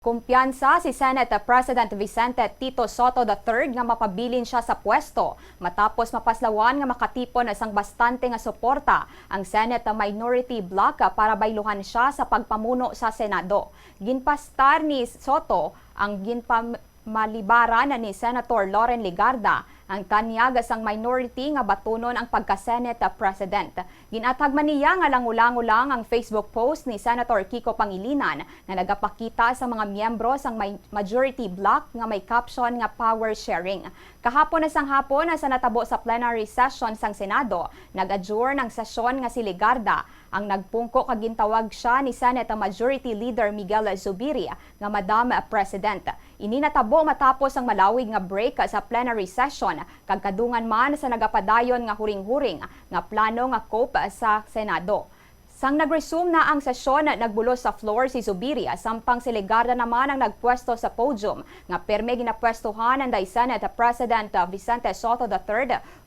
Kumpiyansa si Senate President Vicente Tito Sotto III nga mapabilin siya sa pwesto matapos mapaslawan nga makatipon na isang bastante nga suporta ang Senate Minority Bloc para bayluhan siya sa pagpamuno sa Senado. Ginpastar ni Sotto ang ginpamalibaran ni Senator Loren Legarda ang tanyag sang minority nga batunon ang pagka-Senate President. Ginatag man niya nga langulango lang ang Facebook post ni Senator Kiko Pangilinan na nagapakita sa mga miyembro sang majority bloc nga may caption nga power sharing. Kahapon na sang hapon na sa natabo sa plenary session sang Senado, nag-adjourn ang sesyon nga si Legarda ang nagpungko kag gintawag siya ni Senate Majority Leader Miguel Zubiri nga Madam President. Ini natabo matapos ang malawig nga break sa plenary session kag kadungan man sa nagapadayon nga huring-huring nga plano nga cope sa Senado. Sang nag-resume na ang sesyon, nagbulos sa floor si Zubiri, sampang si Legarda naman ang nagpwesto sa podium nga perme ginapwestuhan ang Senate President Vicente Sotto III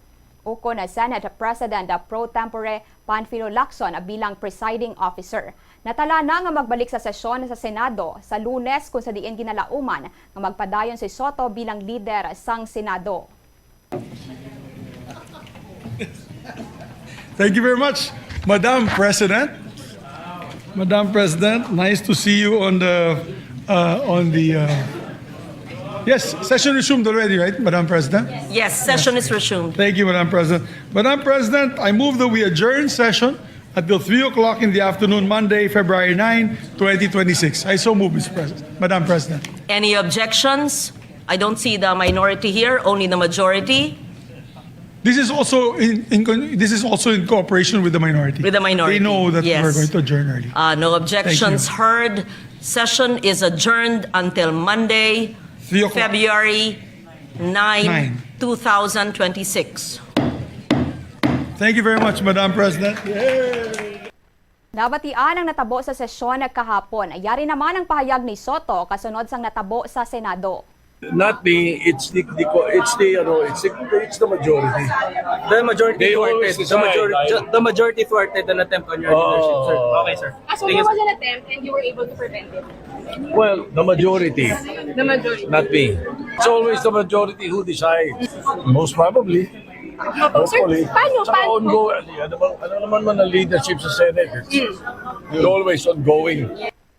uko na Senate President pro tempore Panfilo Lacson bilang presiding officer. Natala na nga magbalik sa sesyon sa Senado sa Lunes kung sa diin ginalauman nga magpadayon si Sotto bilang leader sang Senado. Thank you very much, Madam President. Madam President, nice to see you on the yes, session resumed already, right, Madam President? Yes, session is resumed. Thank you, Madam President. Madam President, I move that we adjourn session until 3 o'clock in the afternoon, Monday, February 9, 2026. I so move, Mr. President. Madam President. Any objections? I don't see the minority here, only the majority. This is also in cooperation with the minority. With the minority, They know that yes. we're going to adjourn early. No objections Thank heard. Session is adjourned until Monday, 3 o'clock. February 9, 9. 2026. Thank you very much, Madam President. Nabatian ang natabo sa sesyon kahapon. Yari naman ang pahayag ni Sotto kasunod sang natabo sa Senado. Not me, it's the majority. The majority They thwarted. always decide. The majority thwarted an attempt on your leadership, sir. Okay, sir. So there was an attempt and you were able to prevent it? Well, the majority, The majority. not me. It's always the majority who decides. Most probably. Hopefully. paano? Ongoing. Ano naman ang leadership sa Senate? It's always ongoing.